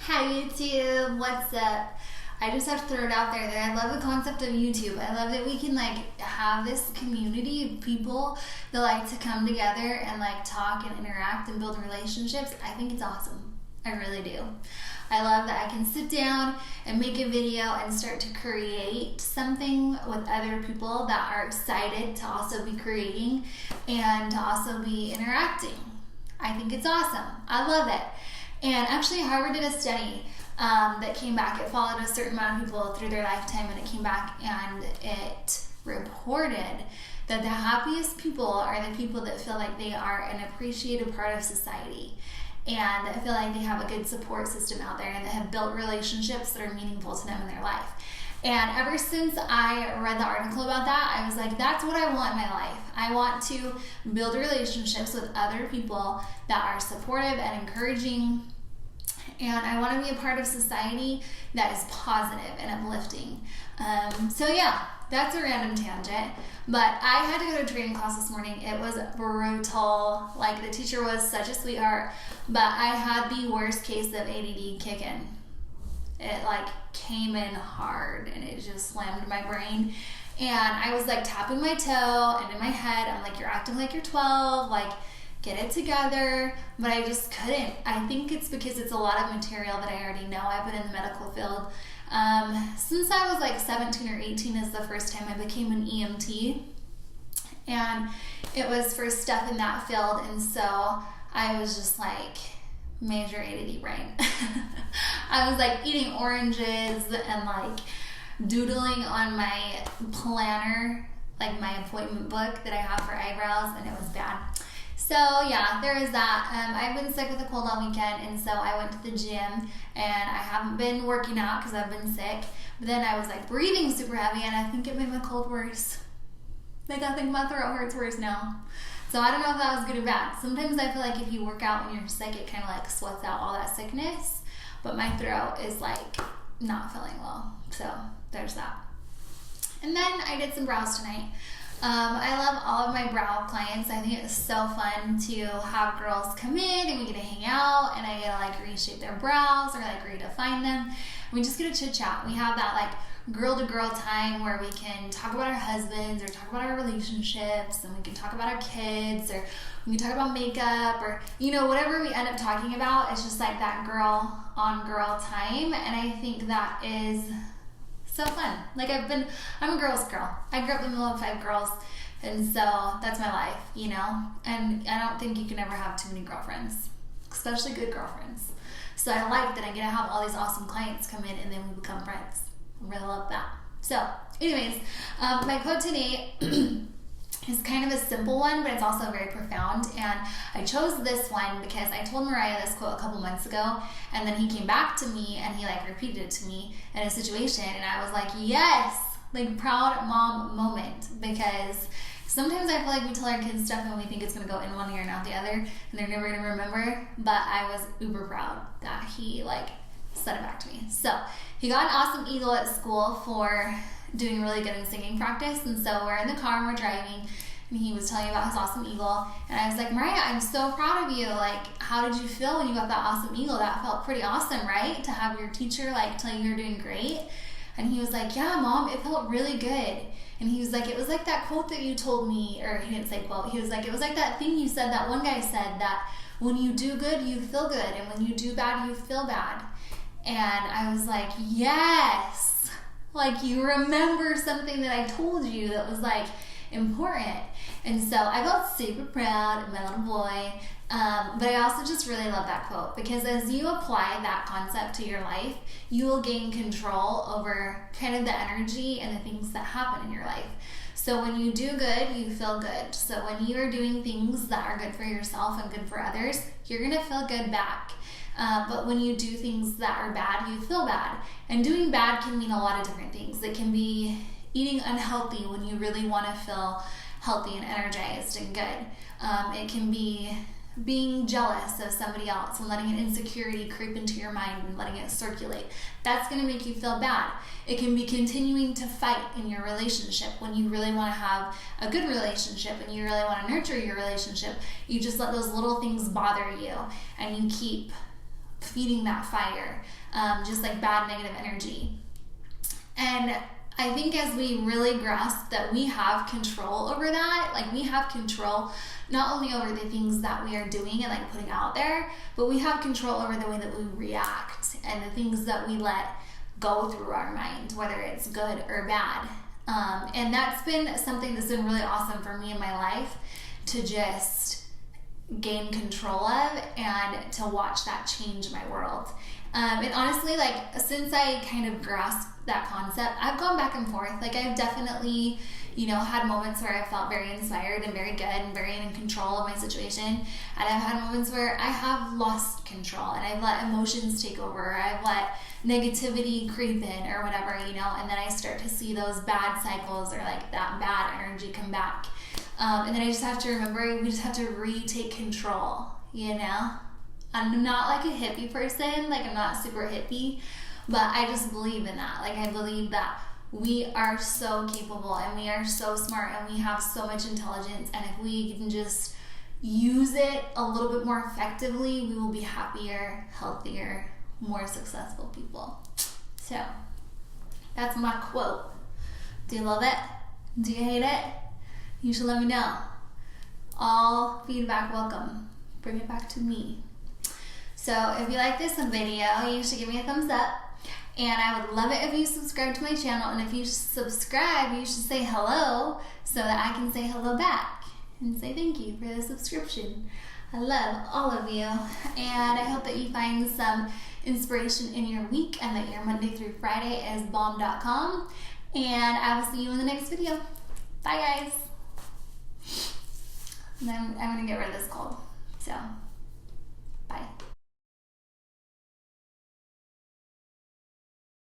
Hi YouTube, what's up? I just have to throw it out there that I love the concept of YouTube. I love that we can have this community of people that like to come together and talk and interact and build relationships. I think it's awesome. I really do. I love that I can sit down and make a video and start to create something with other people that are excited to also be creating and to also be interacting. I think it's awesome. I love it. And actually Harvard did a study that came back. It followed a certain amount of people through their lifetime, and it came back and it reported that the happiest people are the people that feel like they are an appreciated part of society and that feel like they have a good support system out there and that have built relationships that are meaningful to them in their life. And ever since I read the article about that, I was like, that's what I want in my life. I want to build relationships with other people that are supportive and encouraging, and I want to be a part of society that is positive and uplifting. So yeah, that's a random tangent, but I had to go to a training class this morning. It was brutal. The teacher was such a sweetheart, but I had the worst case of ADD kick in. It came in hard and it just slammed my brain. And I was tapping my toe, and in my head, I'm like, you're acting like you're 12, get it together, but I just couldn't. I think it's because it's a lot of material that I already know. I've been in the medical field. Since I was 17 or 18 is the first time I became an EMT, and it was for stuff in that field, and so I was just major ADD brain. I was eating oranges and doodling on my planner, my appointment book that I have for eyebrows, and it was bad. So yeah, there is that. I've been sick with a cold all weekend, and so I went to the gym, and I haven't been working out because I've been sick. But then I was breathing super heavy, and I think it made my cold worse. I think my throat hurts worse now. So I don't know if that was good or bad. Sometimes I feel if you work out when you're sick, it kind of sweats out all that sickness. But my throat is not feeling well. So there's that. And then I did some brows tonight. I love all of my brow clients. I think it's so fun to have girls come in and we get to hang out, and I get to reshape their brows or redefine them. And we just get to chit chat. We have that girl to girl time where we can talk about our husbands or talk about our relationships, and we can talk about our kids, or we can talk about makeup, or whatever we end up talking about. It's just that girl on girl time, and I think that is so fun. I'm a girl's girl. I grew up in the middle of 5 girls, and so that's my life, and I don't think you can ever have too many girlfriends, especially good girlfriends. So I like that I get to have all these awesome clients come in and then we become friends. I really love that. So anyways, my quote today is kind of a simple one, but it's also very profound, and I chose this one because I told Mariah this quote a couple months ago, and then he came back to me and he repeated it to me in a situation, and I was yes, proud mom moment, because sometimes I feel we tell our kids stuff and we think it's going to go in one ear and out the other, and they're never going to remember, but I was uber proud that he said it back to me. So he got an awesome eagle at school for doing really good in singing practice, and so we're in the car and we're driving, and he was telling me about his awesome eagle, and I was Mariah, I'm so proud of you. How did you feel when you got that awesome eagle? That felt pretty awesome, right? To have your teacher tell you you're doing great. And he was yeah, Mom, it felt really good. And he was it was that quote that you told me, or he didn't say quote, he was it was that thing you said, that one guy said, that when you do good, you feel good, and when you do bad, you feel bad. And I was yes. You remember something that I told you that was important. And so I felt super proud of my little boy. But I also just really love that quote, because as you apply that concept to your life, you will gain control over kind of the energy and the things that happen in your life. So when you do good, you feel good. So when you are doing things that are good for yourself and good for others, you're going to feel good back. But when you do things that are bad, you feel bad. And doing bad can mean a lot of different things. It can be eating unhealthy when you really want to feel healthy and energized and good. It can be being jealous of somebody else and letting an insecurity creep into your mind and letting it circulate. That's going to make you feel bad. It can be continuing to fight in your relationship when you really want to have a good relationship and you really want to nurture your relationship. You just let those little things bother you and you keep feeding that fire, just like bad negative energy. And I think as we really grasp that we have control over that, like we have control not only over the things that we are doing and like putting out there, but we have control over the way that we react and the things that we let go through our mind, whether it's good or bad. And that's been something that's been really awesome for me in my life to just gain control of and to watch that change my world. And honestly, like since I kind of grasped that concept, I've gone back and forth. Like I've definitely, had moments where I felt very inspired and very good and very in control of my situation. And I've had moments where I have lost control and I've let emotions take over, or I've let negativity creep in or whatever, and then I start to see those bad cycles or like that bad energy come back. And then I just have to remember, we just have to retake control, I'm not like a hippie person, like I'm not super hippie, but I just believe in that. Like I believe that we are so capable and we are so smart and we have so much intelligence, and if we can just use it a little bit more effectively, we will be happier, healthier, more successful people. So that's my quote. Do you love it? Do you hate it? You should let me know. All feedback welcome. Bring it back to me. So if you like this video, you should give me a thumbs up. And I would love it if you subscribe to my channel. And if you subscribe, you should say hello so that I can say hello back and say thank you for the subscription. I love all of you. And I hope that you find some inspiration in your week and that your Monday through Friday is bomb.com. And I will see you in the next video. Bye, guys. And I'm going to get rid of this cold. So.